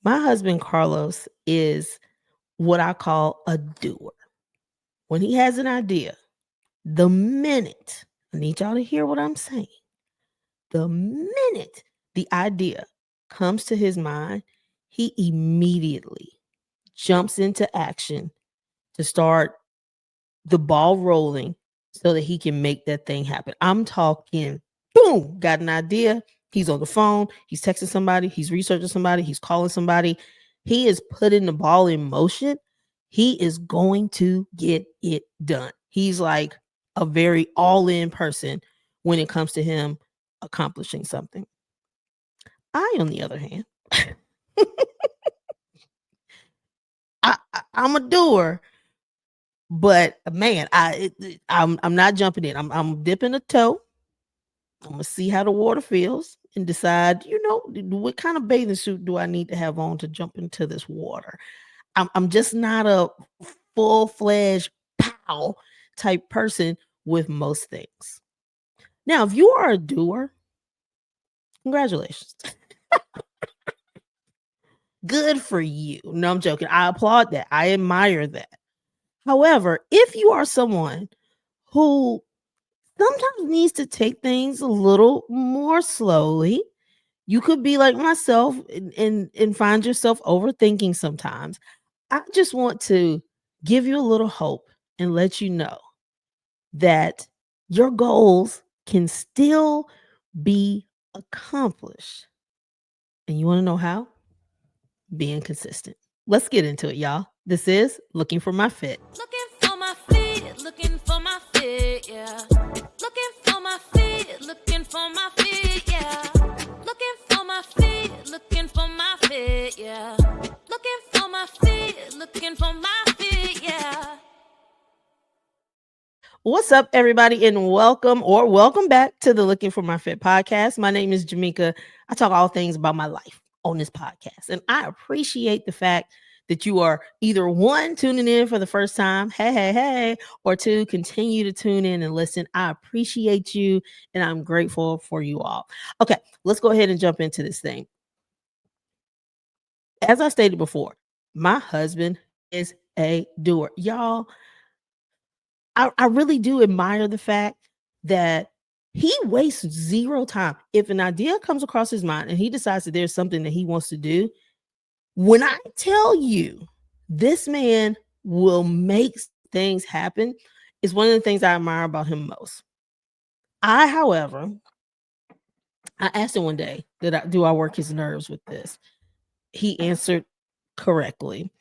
My husband, Carlos, is what I call a doer. When he has an idea, the minute, I need y'all to hear what I'm saying, the minute the idea comes to his mind, he immediately jumps into action to start the ball rolling so that he can make that thing happen. I'm talking, boom, got an idea. He's on the phone. He's texting somebody. He's researching somebody. He's calling somebody. He is putting the ball in motion. He is going to get it done. He's like a very all in person when it comes to him accomplishing something. I, on the other hand, I'm a doer. But man, I'm not jumping in. I'm dipping a toe. I'm gonna see how the water feels and decide, what kind of bathing suit do I need to have on to jump into this water. I'm just not a full-fledged pow type person with most things. Now, if you are a doer, congratulations. Good for you. No, I'm joking. I applaud that. I admire that. However, if you are someone who sometimes needs to take things a little more slowly. You could be like myself and find yourself overthinking sometimes. I just want to give you a little hope and let you know that your goals can still be accomplished. And you want to know how? Being consistent. Let's get into it, y'all. This is Looking for My Fit. Looking for my fit, looking for my fit, yeah. Looking for my fit, looking for my fit, yeah. Looking for my fit, looking for my fit, yeah. Looking for my fit, looking for my fit, yeah. What's up, everybody, and welcome back to the Looking for My Fit podcast. My name is Jamika. I talk all things about my life on this podcast, and I appreciate the fact that you are either one, tuning in for the first time, hey, or two, continue to tune in and listen. I appreciate you, and I'm grateful for you all. Okay, let's go ahead and jump into this thing. As I stated before, my husband is a doer. Y'all, I really do admire the fact that he wastes zero time. If an idea comes across his mind and he decides that there's something that he wants to do, when I tell you this man will make things happen, is one of the things I admire about him most. However, I asked him one day, do I work his nerves with this? He answered correctly.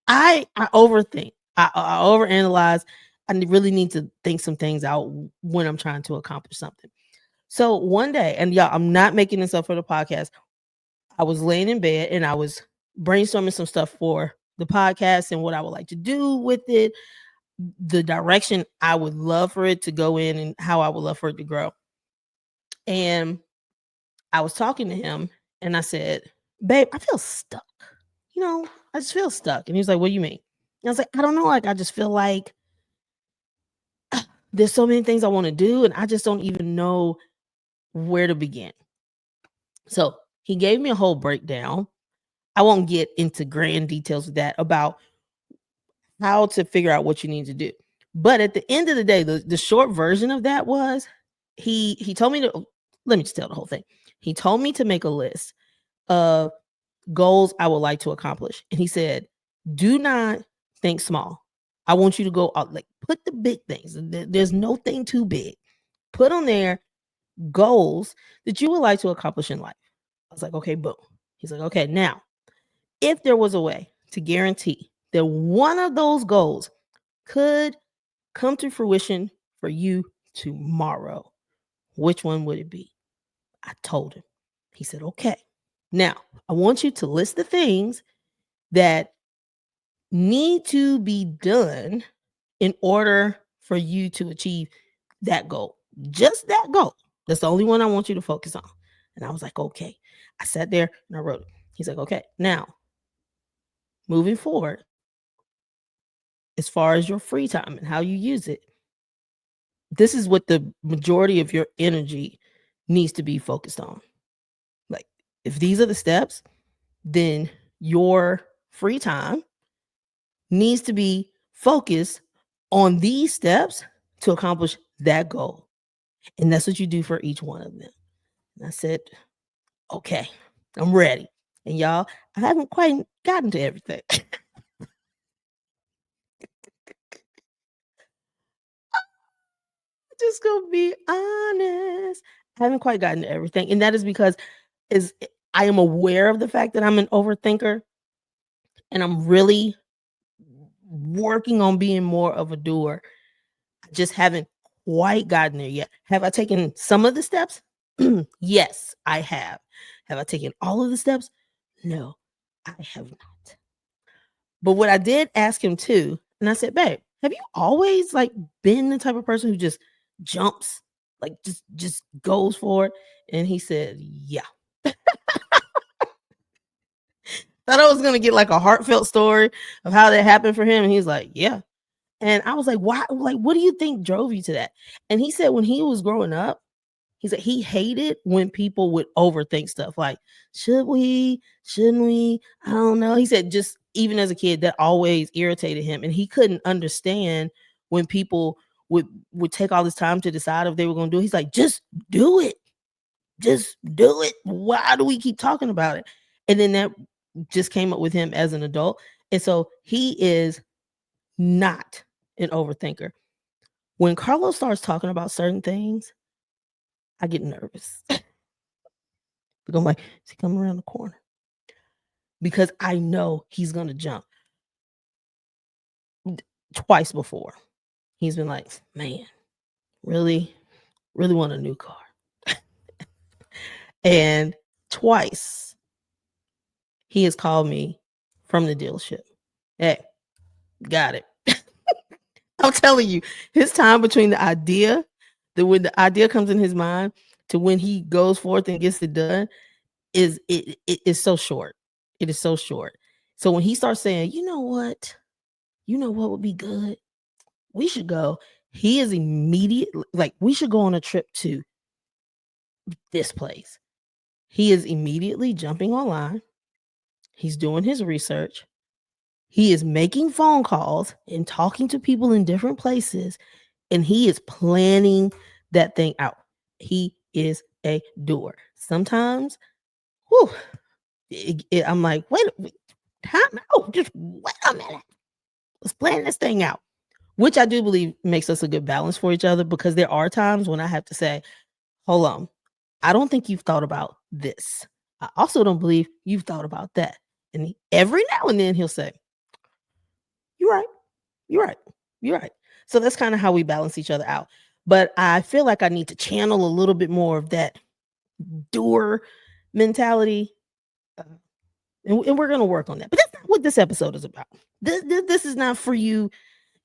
I overthink. I overanalyze. I really need to think some things out when I'm trying to accomplish something. So one day, and y'all, I'm not making this up for the podcast. I was laying in bed and I was brainstorming some stuff for the podcast and what I would like to do with it, the direction I would love for it to go in, and how I would love for it to grow. And I was talking to him and I said, "Babe, I feel stuck. I just feel stuck." And he was like, "What do you mean?" And I was like, "I don't know. Like, I just feel like there's so many things I want to do, and I just don't even know where to begin." So he gave me a whole breakdown. I won't get into grand details of that about how to figure out what you need to do. But at the end of the day, the short version of that was he told me to, let me just tell the whole thing. He told me to make a list of goals I would like to accomplish. And he said, do not think small. I want you to go out, like, put the big things. There's no thing too big. Put on there goals that you would like to accomplish in life. I was like, okay, boom. He's like, okay, now, if there was a way to guarantee that one of those goals could come to fruition for you tomorrow, which one would it be? I told him. He said, okay. Now, I want you to list the things that need to be done in order for you to achieve that goal. Just that goal. That's the only one I want you to focus on. And I was like, okay. I sat there and I wrote it. He's like, okay. Now, moving forward, as far as your free time and how you use it, this is what the majority of your energy needs to be focused on. Like, If these are the steps, then your free time needs to be focused on these steps to accomplish that goal. And that's what you do for each one of them. And I said, okay, I'm ready. And y'all, I haven't quite gotten to everything. Just gonna be honest. I haven't quite gotten to everything. And that is because is I am aware of the fact that I'm an overthinker and I'm really working on being more of a doer. I just haven't quite gotten there yet. Have I taken some of the steps? Yes, I have. Have I taken all of the steps? No, I have not. But what I did ask him too, and I said, "Babe, have you always like been the type of person who just jumps, like just goes for it?" And he said, "Yeah." Thought I was gonna get like a heartfelt story of how that happened for him, and he's like, "Yeah." And I was like, "Why? Like, what do you think drove you to that?" And he said when he was growing up, he said he hated when people would overthink stuff like, should we? Shouldn't we? I don't know. He said just even as a kid, that always irritated him. And he couldn't understand when people would take all this time to decide if they were gonna do it. He's like, just do it. Just do it. Why do we keep talking about it? And then that just came up with him as an adult. And so he is not an overthinker. When Carlos starts talking about certain things, I get nervous. Because I'm like, is he coming around the corner? Because I know he's gonna jump. Twice before, he's been like, man, really, really want a new car. And twice he has called me from the dealership. Hey, got it. I'm telling you, his time between the idea, when the idea comes in his mind to when he goes forth and gets it done, it is so short. It is so short. So when he starts saying, you know what would be good? We should go. He is immediate, like we should go on a trip to this place. He is immediately jumping online. He's doing his research. He is making phone calls and talking to people in different places, and he is planning that thing out. He is a doer. Sometimes, whew, I'm like, wait, time out. Just wait a minute. Let's plan this thing out. Which I do believe makes us a good balance for each other because there are times when I have to say, hold on, I don't think you've thought about this. I also don't believe you've thought about that. And every now and then he'll say, you're right, you're right, you're right. So that's kind of how we balance each other out. But I feel like I need to channel a little bit more of that doer mentality. uh, and we're going to work on that. But that's not what this episode is about. This is not for you,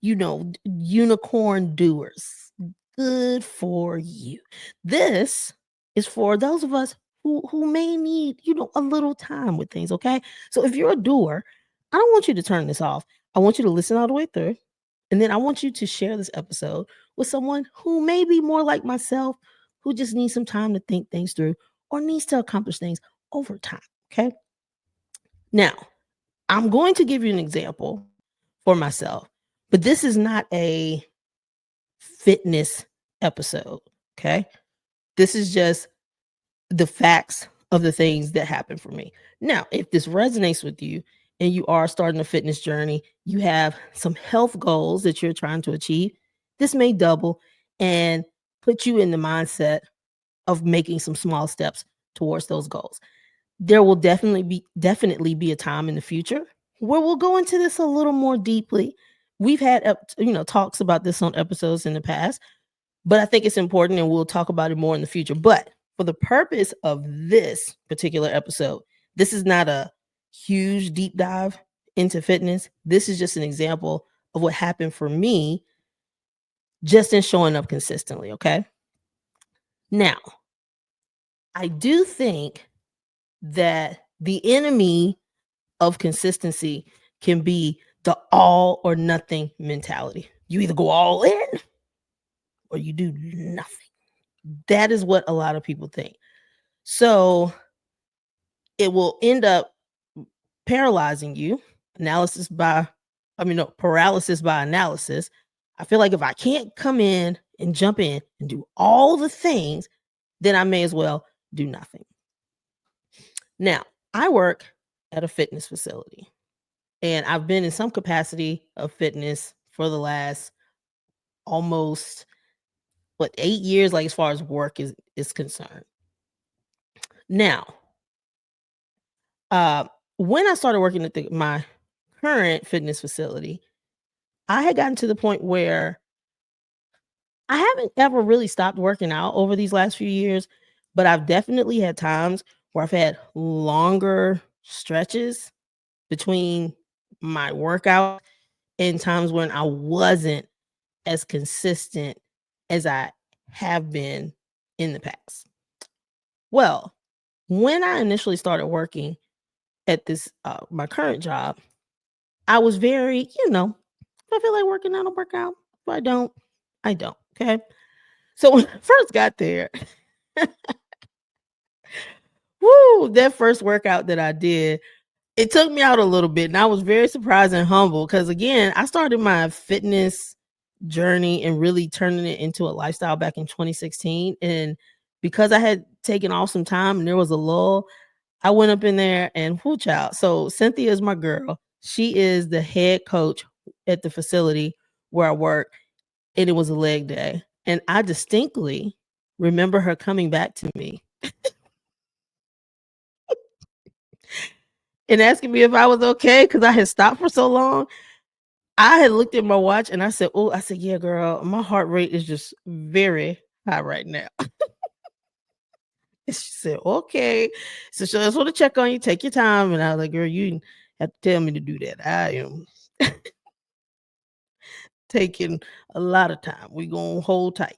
unicorn doers. Good for you. This is for those of us who may need, a little time with things, okay? So if you're a doer, I don't want you to turn this off. I want you to listen all the way through. And then I want you to share this episode with someone who may be more like myself, who just needs some time to think things through or needs to accomplish things over time, okay? Now, I'm going to give you an example for myself, but this is not a fitness episode, okay? This is just the facts of the things that happen for me. Now, if this resonates with you and you are starting a fitness journey, you have some health goals that you're trying to achieve, this may double and put you in the mindset of making some small steps towards those goals. There will definitely be a time in the future where we'll go into this a little more deeply. We've had talks about this on episodes in the past, but I think it's important and we'll talk about it more in the future. But for the purpose of this particular episode, this is not a huge deep dive into fitness. This is just an example of what happened for me just in showing up consistently, okay? Now, I do think that the enemy of consistency can be the all or nothing mentality. You either go all in or you do nothing. That is what a lot of people think. So it will end up paralyzing you. Analysis by, I mean, no, paralysis by analysis. I feel like if I can't come in and jump in and do all the things, then I may as well do nothing. Now, I work at a fitness facility and I've been in some capacity of fitness for the last almost 8 years, like as far as work is concerned. Now, uh, when I started working at my current fitness facility, I had gotten to the point where I haven't ever really stopped working out over these last few years, but I've definitely had times where I've had longer stretches between my workout and times when I wasn't as consistent as I have been in the past. Well, when I initially started working at this my current job, I was very, if I feel like working out, I'll work out. If I don't, I don't. Okay. So when I first got there, woo, that first workout that I did, it took me out a little bit. And I was very surprised and humble because, again, I started my fitness journey and really turning it into a lifestyle back in 2016. And because I had taken off some time and there was a lull, I went up in there and whoo child. So Cynthia is my girl. She is the head coach at the facility where I work. And it was a leg day. And I distinctly remember her coming back to me and asking me if I was okay because I had stopped for so long. I had looked at my watch and I said, "Oh," I said, "Yeah, girl, my heart rate is just very high right now." And she said, "Okay." So she just want to check on you, take your time. And I was like, "Girl, you didn't have to tell me to do that. I am taking a lot of time. We gonna hold tight."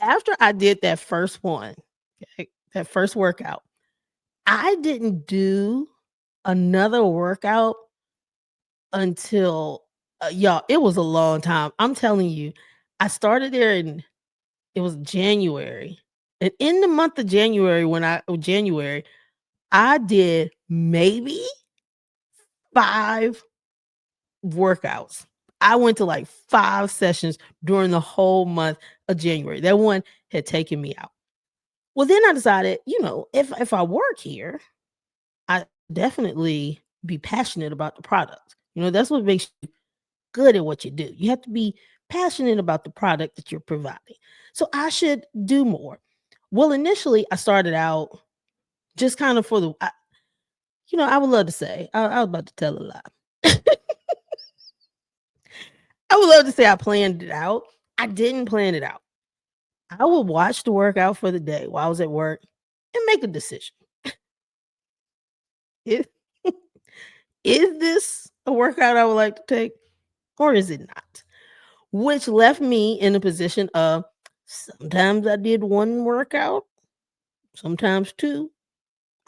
After I did that first one, okay, that first workout, I didn't do another workout until y'all, it was a long time. I'm telling you, I started there in it was January. And in the month of January, January, I did maybe 5 workouts. I went to like 5 sessions during the whole month of January. That one had taken me out. Well, then I decided, if I work here, I definitely be passionate about the product. That's what makes you good at what you do. You have to be passionate about the product that you're providing. So I should do more. Well, initially I started out just kind of for I would love to say, I was about to tell a lie. I would love to say I planned it out. I didn't plan it out. I would watch the workout for the day while I was at work and make a decision. Is, is this a workout I would like to take or is it not? Which left me in a position of sometimes I did one workout, sometimes 2.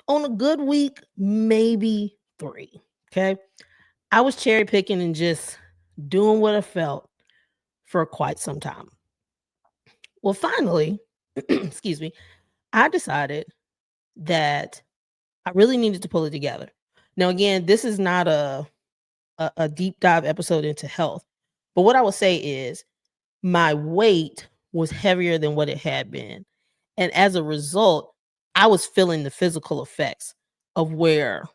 On a good week, maybe 3. Okay. I was cherry picking and just doing what I felt for quite some time. Well, finally, excuse me, I decided that I really needed to pull it together. Now, again, this is not a deep dive episode into health, but what I will say is my weight was heavier than what it had been. And as a result, I was feeling the physical effects of where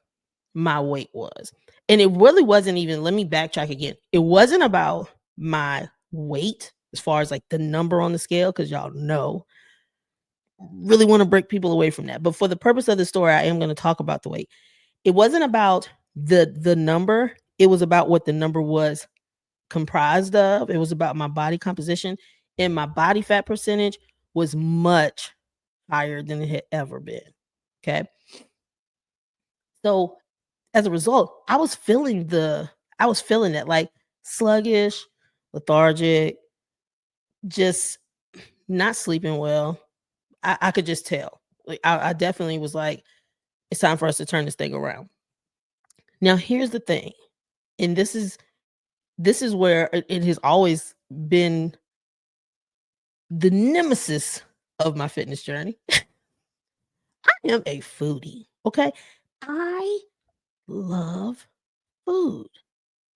my weight was. And it really wasn't even, let me backtrack again. It wasn't about my weight as far as like the number on the scale, because y'all know, really want to break people away from that. But for the purpose of the story, I am going to talk about the weight. It wasn't about the number. It was about what the number was comprised of. It was about my body composition, and my body fat percentage was much higher than it had ever been. Okay. So as a result, I was feeling that like sluggish, lethargic, just not sleeping well. I could just tell. Like I definitely was like, it's time for us to turn this thing around. Now here's the thing, and this is where it has always been the nemesis of my fitness journey. I am a foodie. Okay. I love food.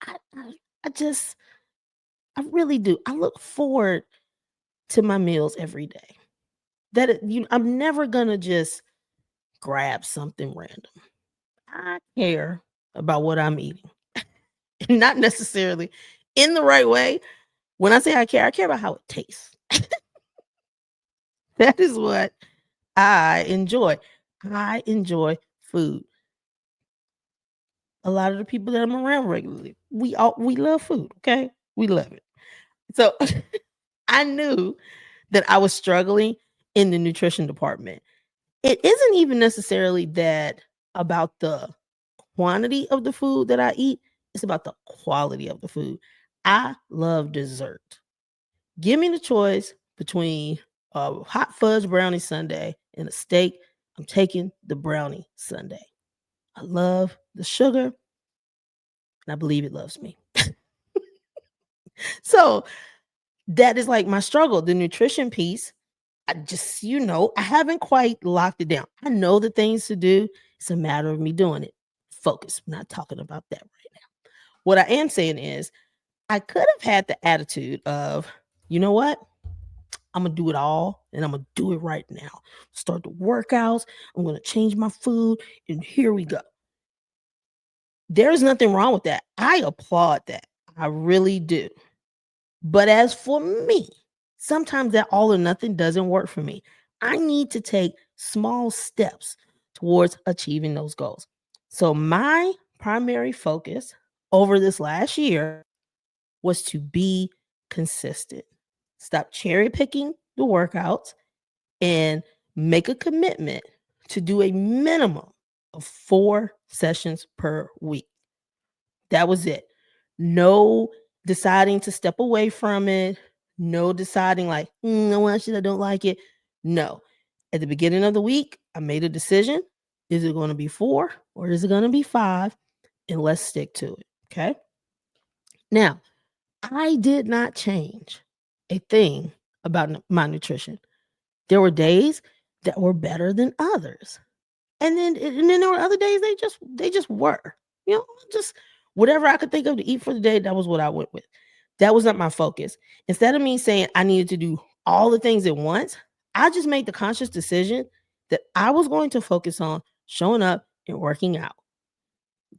I, I, I just, I really do. I look forward to my meals every day. I'm never gonna just grab something random. I care about what I'm eating, not necessarily in the right way. When I care about how it tastes. That is what I enjoy. I enjoy food. A lot of the people that I'm around regularly, we love food. Okay, we love it. So I knew that I was struggling in the nutrition department. It isn't even necessarily that about the quantity of the food that I eat, it's about the quality of the food. I love dessert. Give me the choice between a hot fudge brownie sundae and a steak. I'm taking the brownie sundae. I love the sugar, and I believe it loves me. So that is like my struggle. The nutrition piece, I just, I haven't quite locked it down. I know the things to do. It's a matter of me doing it. Focus. I'm not talking about that right now. What I am saying is, I could have had the attitude of, you know what? I'm gonna do it all and I'm gonna do it right now. Start the workouts. I'm gonna change my food, and here we go. There's nothing wrong with that. I applaud that. I really do. But as for me, sometimes that all or nothing doesn't work for me. I need to take small steps towards achieving those goals. So, my primary focus over this last year was to be consistent. Stop cherry picking the workouts and make a commitment to do a minimum of 4 sessions per week. That was it. No deciding to step away from it. No deciding like, no, actually, I don't like it. No. At the beginning of the week, I made a decision. Is it going to be 4 or is it going to be 5? And let's stick to it. Okay. Now, I did not change a thing about my nutrition. There were days that were better than others. And then there were other days they just were. Just whatever I could think of to eat for the day, that was what I went with. That was not my focus. Instead of me saying I needed to do all the things at once, I just made the conscious decision that I was going to focus on showing up and working out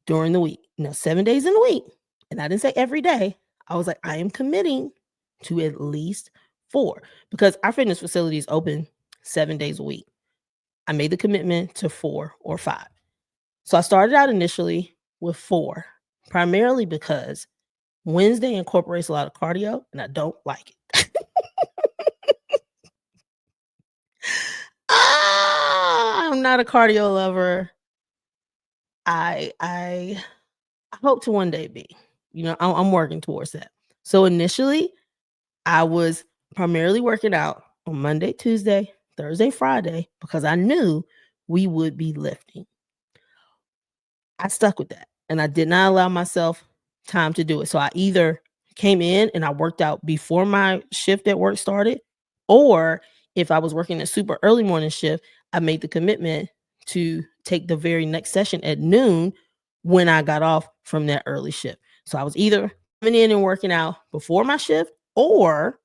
during the week. Now, 7 days in a week, and I didn't say every day. I was like, I am committing to at least 4 because our fitness facility is open 7 days a week. I made the commitment to 4 or 5. So I started out initially with 4, primarily because Wednesday incorporates a lot of cardio and I don't like it. I'm not a cardio lover. I hope to one day be. I'm working towards that. So initially, I was primarily working out on Monday, Tuesday, Thursday, Friday because I knew we would be lifting. I stuck with that and I did not allow myself time to do it. So I either came in and I worked out before my shift at work started, or if I was working a super early morning shift, I made the commitment to take the very next session at noon when I got off from that early shift. So I was either coming in and working out before my shift, or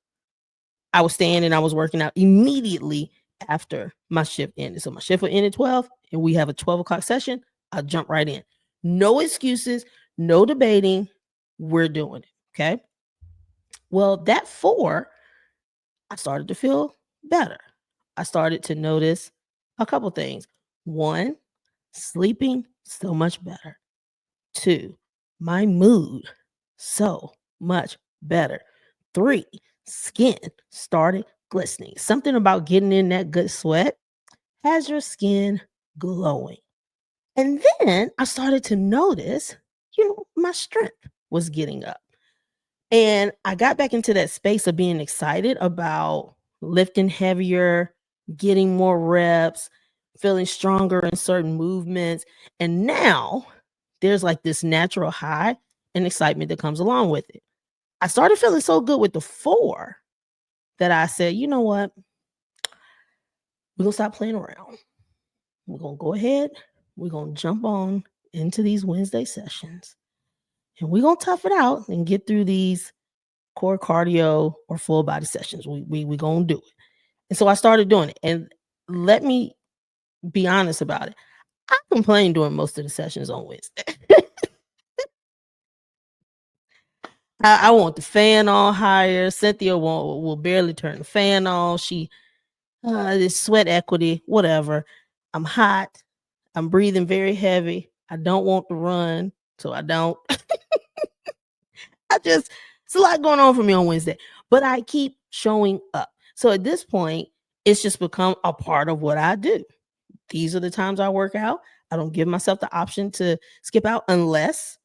I was staying and I was working out immediately after my shift ended. So my shift would end at 12 and we have a 12 o'clock session. I'll jump right in. No excuses, no debating. We're doing it. Okay. Well, that 4, I started to feel better. I started to notice a couple things. 1, sleeping so much better. 2, my mood so much better. 3, skin started glistening. Something about getting in that good sweat has your skin glowing. And then I started to notice, my strength was getting up. And I got back into that space of being excited about lifting heavier, getting more reps, feeling stronger in certain movements. And now there's like this natural high and excitement that comes along with it. I started feeling so good with the 4 that I said, you know what? We're going to stop playing around. We're going to go ahead. we're going to jump on into these Wednesday sessions and we're going to tough it out and get through these core cardio or full body sessions. We going to do it. And so I started doing it. And let me be honest about it. I complained during most of the sessions on Wednesday. I want the fan on higher. Cynthia will barely turn the fan on. She this sweat equity, whatever. I'm hot. I'm breathing very heavy. I don't want to run, so I don't. It's a lot going on for me on Wednesday, but I keep showing up. So at this point, it's just become a part of what I do. These are the times I work out. I don't give myself the option to skip out unless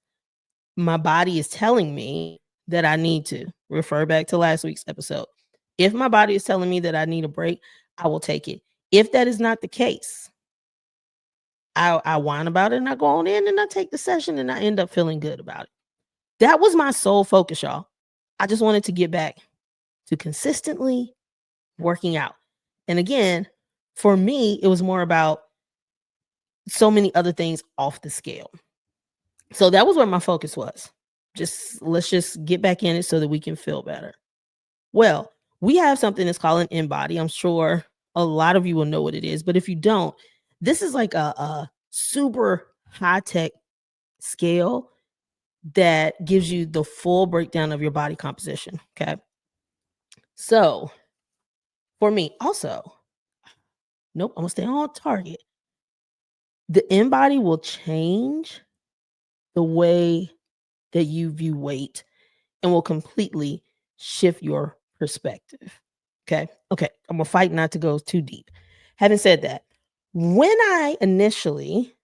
my body is telling me that I need to. Refer back to last week's episode. If my body is telling me that I need a break, I will take it. If that is not the case, I whine about it and I go on in and I take the session and I end up feeling good about it. That was my sole focus, y'all. I just wanted to get back to consistently working out. And again, for me, it was more about so many other things off the scale. So that was where my focus was. Let's just get back in it so that we can feel better. Well, we have something that's called an InBody. I'm sure a lot of you will know what it is, but if you don't, this is like a super high-tech scale that gives you the full breakdown of your body composition. Okay. So for me, also, nope, I'm gonna stay on target. The InBody will change the way that you view weight and will completely shift your perspective. Okay. I'm gonna fight not to go too deep. Having said that, when I initially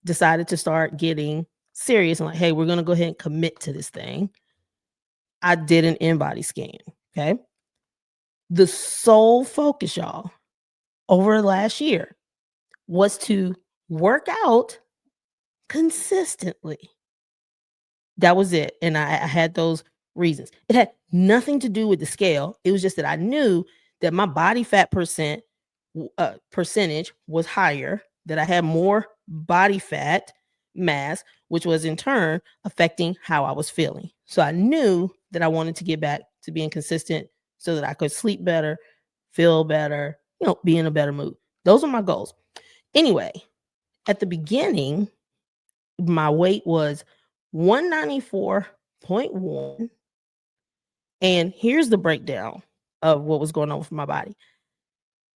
decided to start getting serious and like, hey, we're gonna go ahead and commit to this thing, I did an InBody scan. Okay. The sole focus, y'all, over the last year was to work out consistently. That was it. And I had those reasons. It had nothing to do with the scale. It was just that I knew that my body fat percentage was higher, that I had more body fat mass, which was in turn affecting how I was feeling. So I knew that I wanted to get back to being consistent so that I could sleep better, feel better, be in a better mood. Those are my goals. Anyway, at the beginning, my weight was 194.1. And here's the breakdown of what was going on with my body.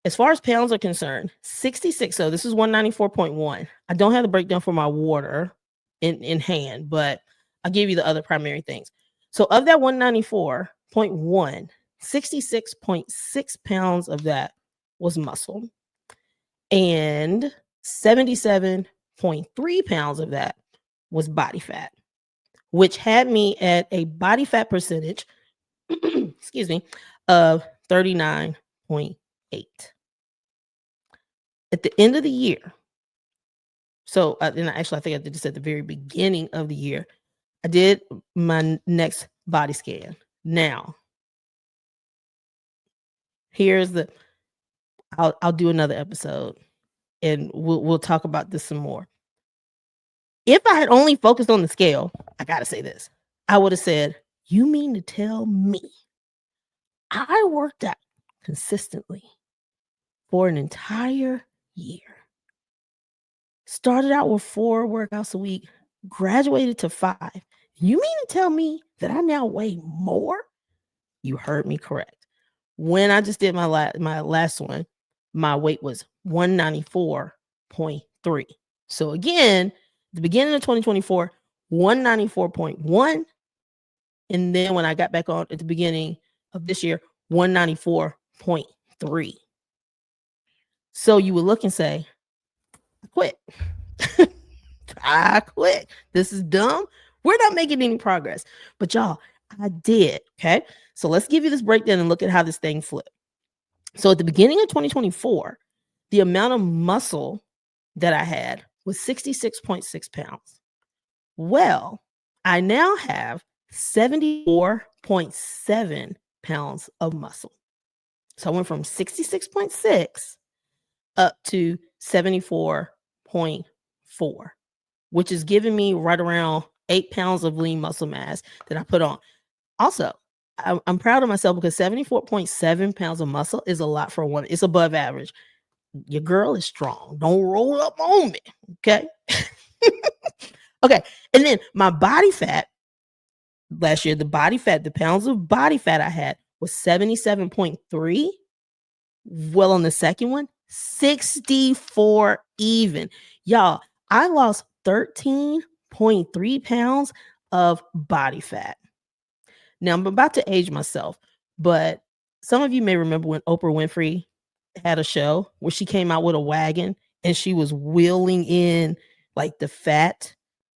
As far as pounds are concerned, 66. So this is 194.1. I don't have the breakdown for my water in hand, but I'll give you the other primary things. So of that 194.1, 66.6 pounds of that was muscle. And 77.3 pounds of that was body fat, which had me at a body fat percentage, excuse me, of 39.8. At the end of the year, so and actually I think I did this at the very beginning of the year, I did my next body scan. Now, here's the, I'll do another episode and we'll talk about this some more. If I had only focused on the scale, I gotta say this, I would have said, you mean to tell me I worked out consistently for an entire year? Started out with 4 workouts a week, graduated to 5. You mean to tell me that I now weigh more? You heard me correct. When I just did my last one, my weight was 194.3. So again, the beginning of 2024, 194.1. And then when I got back on at the beginning of this year, 194.3. So you would look and say, I quit. I quit. This is dumb. We're not making any progress. But y'all, I did. Okay. So let's give you this breakdown and look at how this thing flipped. So at the beginning of 2024, the amount of muscle that I had was 66.6 pounds. Well, I now have 74.7 pounds of muscle. So I went from 66.6 up to 74.4. 74, which is giving me right around 8 pounds of lean muscle mass that I put on. Also, I'm proud of myself because 74.7 pounds of muscle is a lot for a woman. It's above average. Your girl is strong. Don't roll up on me. Okay. Okay. And then my body fat last year, the pounds of body fat I had was 77.3. Well, on the second one, 64 even. Y'all, I lost 13.3 pounds of body fat. Now, I'm about to age myself, but some of you may remember when Oprah Winfrey had a show where she came out with a wagon and she was wheeling in like the fat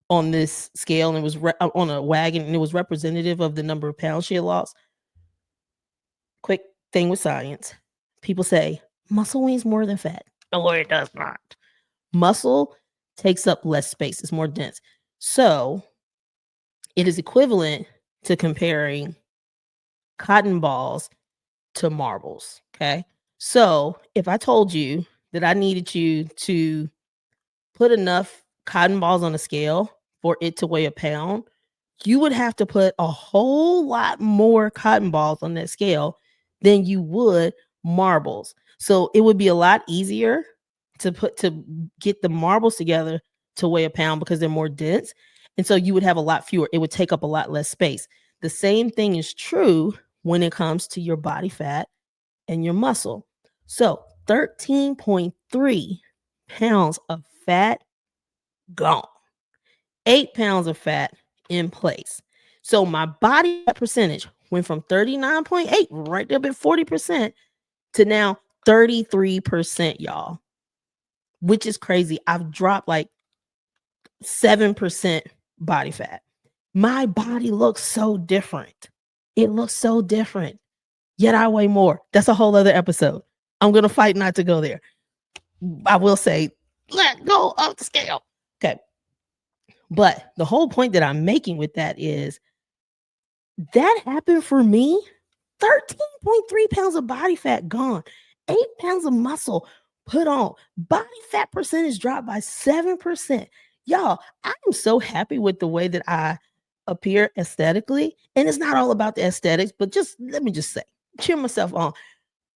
on this scale, and it was on a wagon, and it was representative of the number of pounds she had lost. Quick thing with science. People say muscle weighs more than fat. No, it does not. Muscle takes up less space. It's more dense. So it is equivalent to comparing cotton balls to marbles. Okay. So if I told you that I needed you to put enough cotton balls on a scale for it to weigh a pound, you would have to put a whole lot more cotton balls on that scale than you would marbles. So it would be a lot easier to get the marbles together to weigh a pound because they're more dense. And so you would have a lot fewer. It would take up a lot less space. The same thing is true when it comes to your body fat and your muscle. So 13.3 pounds of fat gone. 8 pounds of fat in place. So my body fat percentage went from 39.8, right up at 40%, to now 33%, y'all, which is crazy. I've dropped like 7% body fat. My body looks so different. It looks so different. Yet I weigh more. That's a whole other episode. I'm going to fight not to go there. I will say, let go of the scale. Okay. But the whole point that I'm making with that is that happened for me. 13.3 pounds of body fat gone, 8 pounds of muscle put on, body fat percentage dropped by 7%. Y'all, I'm so happy with the way that I appear aesthetically. And it's not all about the aesthetics, but just let me just say, cheer myself on.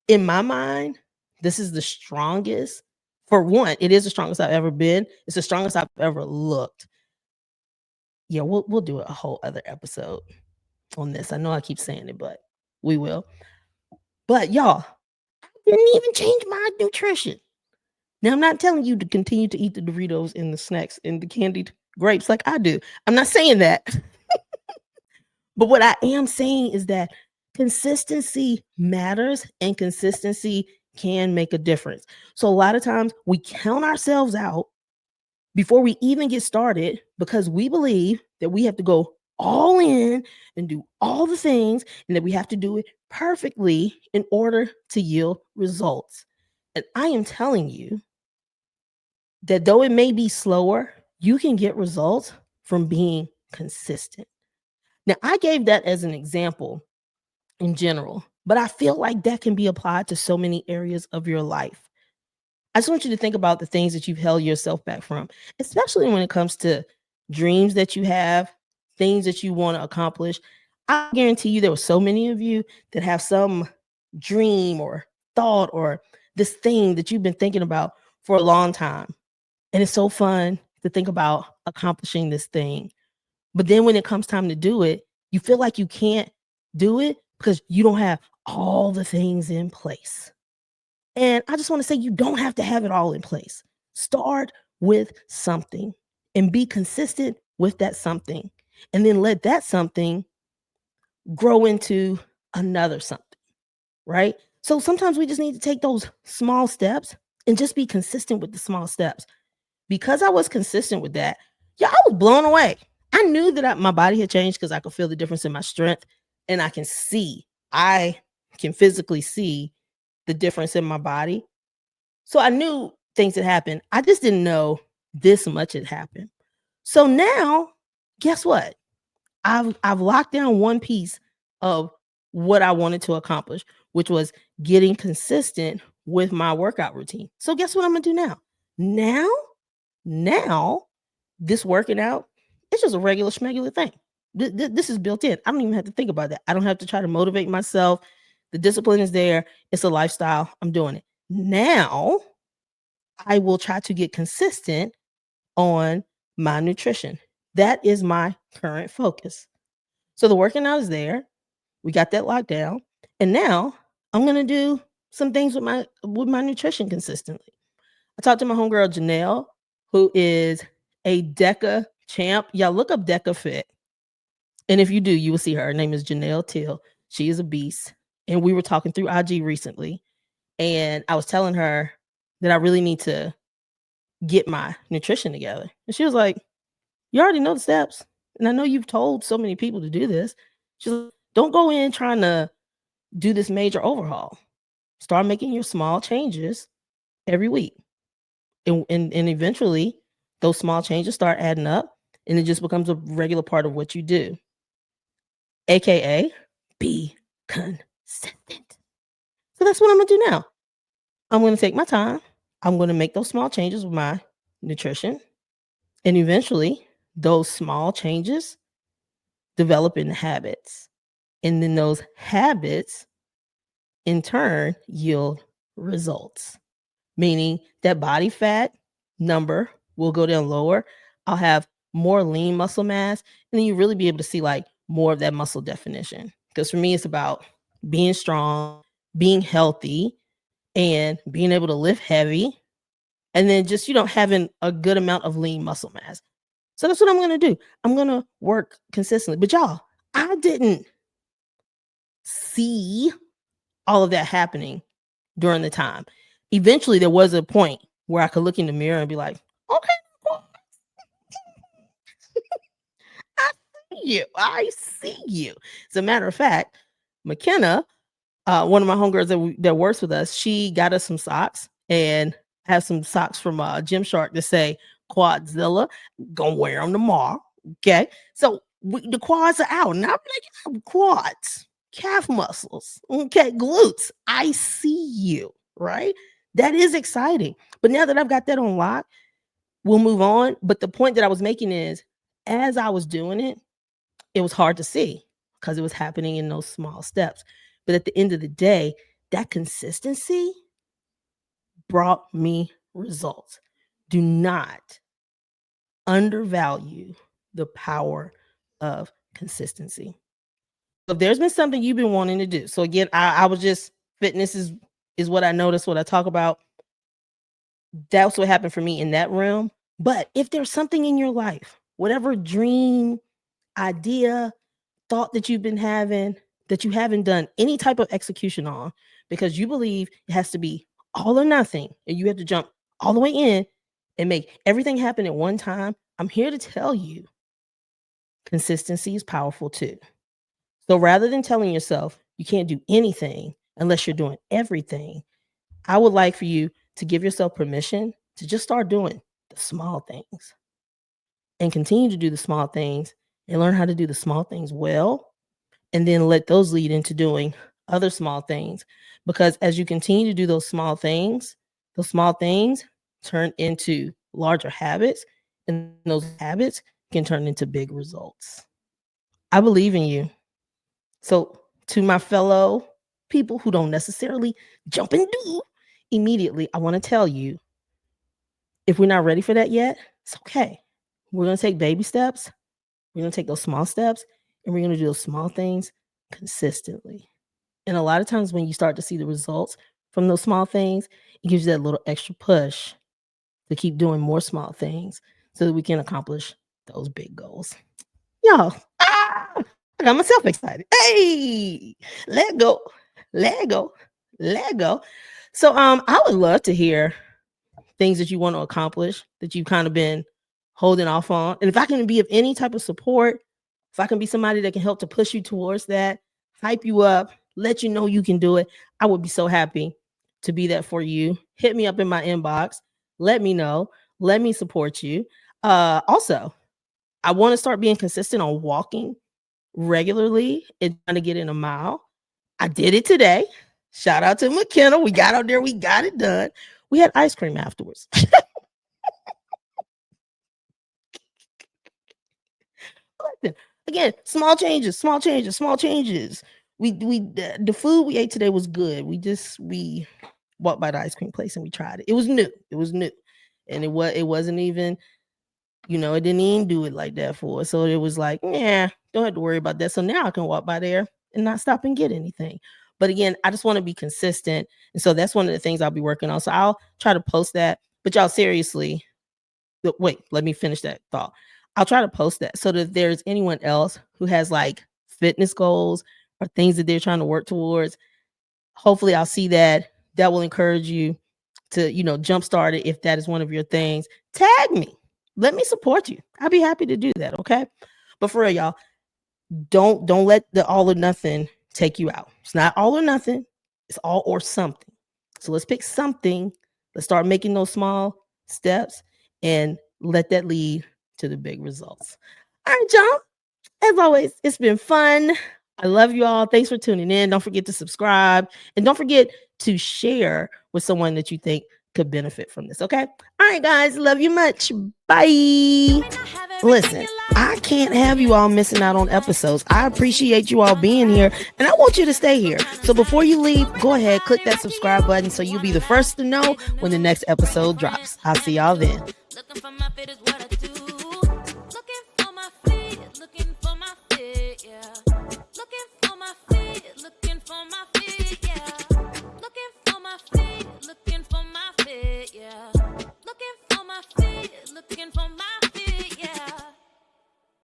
In my mind, this is the strongest. For one, it is the strongest I've ever been. It's the strongest I've ever looked. Yeah, we'll do a whole other episode on this. I know I keep saying it, but we will. But y'all, I didn't even change my nutrition. Now, I'm not telling you to continue to eat the Doritos and the snacks and the candied grapes like I do. I'm not saying that. But what I am saying is that consistency matters and consistency can make a difference. So a lot of times we count ourselves out before we even get started because we believe that we have to go all in and do all the things and that we have to do it perfectly in order to yield results. And I am telling you that though it may be slower, you can get results from being consistent. Now, I gave that as an example in general, but I feel like that can be applied to so many areas of your life. I just want you to think about the things that you've held yourself back from, especially when it comes to dreams that you have, things that you want to accomplish. I guarantee you there were so many of you that have some dream or thought or this thing that you've been thinking about for a long time. And it's so fun to think about accomplishing this thing. But then when it comes time to do it, you feel like you can't do it because you don't have all the things in place. And I just want to say you don't have to have it all in place. Start with something and be consistent with that something. And then let that something grow into another something, right? So sometimes we just need to take those small steps and just be consistent with the small steps. Because I was consistent with that, yeah, I was blown away. I knew that my body had changed because I could feel the difference in my strength, and I can physically see the difference in my body. So I knew things had happened. I just didn't know this much had happened. So now, guess what? I've locked down one piece of what I wanted to accomplish, which was getting consistent with my workout routine. So guess what I'm gonna do now? Now Now, this working out, it's just a regular schmegular thing. This is built in. I don't even have to think about that. I don't have to try to motivate myself. The discipline is there. It's a lifestyle. I'm doing it. Now, I will try to get consistent on my nutrition. That is my current focus. So the working out is there. We got that locked down. And now I'm gonna do some things with my nutrition consistently. I talked to my homegirl Janelle, who is a DECA champ. Y'all look up DECA Fit. And if you do, you will see her. Her name is Janelle Till. She is a beast. And we were talking through IG recently. And I was telling her that I really need to get my nutrition together. And she was like, you already know the steps. And I know you've told so many people to do this. She's like, don't go in trying to do this major overhaul. Start making your small changes every week. And eventually those small changes start adding up and it just becomes a regular part of what you do. AKA be consistent. So that's what I'm gonna do now. I'm gonna take my time. I'm gonna make those small changes with my nutrition. And eventually those small changes develop into habits. And then those habits in turn yield results, meaning that body fat number will go down lower. I'll have more lean muscle mass, and then you really be able to see like more of that muscle definition. Because for me, it's about being strong, being healthy, and being able to lift heavy, and then just, having a good amount of lean muscle mass. So that's what I'm going to do. I'm going to work consistently. But y'all, I didn't see all of that happening during the time. Eventually, there was a point where I could look in the mirror and be like, okay, I see you. As a matter of fact, McKenna, one of my homegirls that works with us, she got us some socks and have some socks from Gymshark that say Quadzilla. Gonna wear them tomorrow. Okay. So the quads are out. And I'm like, quads, calf muscles, okay, glutes. I see you, right? That is exciting. But now that I've got that on lock, we'll move on. But the point that I was making is, as I was doing it, it was hard to see because it was happening in those small steps. But at the end of the day, that consistency brought me results. Do not undervalue the power of consistency. If there's been something you've been wanting to do, so again, I was just, fitness is what I notice, what I talk about. That's what happened for me in that realm. But if there's something in your life, whatever dream, idea, thought that you've been having that you haven't done any type of execution on because you believe it has to be all or nothing and you have to jump all the way in and make everything happen at one time, I'm here to tell you consistency is powerful too. So rather than telling yourself you can't do anything unless you're doing everything, I would like for you to give yourself permission to just start doing the small things and continue to do the small things and learn how to do the small things well, and then let those lead into doing other small things. Because as you continue to do those small things turn into larger habits, and those habits can turn into big results. I believe in you. So to my fellow people who don't necessarily jump and do immediately, I want to tell you, if we're not ready for that yet, it's okay. We're going to take baby steps. We're going to take those small steps and we're going to do those small things consistently. And a lot of times when you start to see the results from those small things, it gives you that little extra push to keep doing more small things so that we can accomplish those big goals. Y'all, I got myself excited. Hey, let go. So I would love to hear things that you want to accomplish that you've kind of been holding off on. And if I can be of any type of support, if I can be somebody that can help to push you towards that, hype you up, let you know you can do it, I would be so happy to be that for you. Hit me up in my inbox. Let me know. Let me support you. Also, I want to start being consistent on walking regularly and trying to get in a mile. I did it today. Shout out to McKenna. We got out there. We got it done. We had ice cream afterwards. nothing. Again, small changes, small changes, small changes. The food we ate today was good. We walked by the ice cream place and we tried it. It was new. It was new. And it wasn't even, it didn't even do it like that for us. So it was like, yeah, don't have to worry about that. So now I can walk by there and not stop and get anything. But again, I just want to be consistent. And so that's one of the things I'll be working on. So I'll try to post that. But y'all, seriously, wait, let me finish that thought. I'll try to post that so that if there's anyone else who has like fitness goals or things that they're trying to work towards, hopefully I'll see that. That will encourage you to, jumpstart it if that is one of your things. Tag me. Let me support you. I'll be happy to do that. Okay. But for real, y'all, don't let the all or nothing take you out. It's not all or nothing. It's all or something. So let's pick something. Let's start making those small steps and let that lead to the big results. All right, y'all. As always, it's been fun. I love you all. Thanks for tuning in. Don't forget to subscribe and don't forget to share with someone that you think could benefit from this. Okay. All right, guys. Love you much. Bye. Listen, I can't have you all missing out on episodes. I appreciate you all being here and I want you to stay here. So before you leave, go ahead, click that subscribe button so you'll be the first to know when the next episode drops. I'll see y'all then. Looking for my fit is what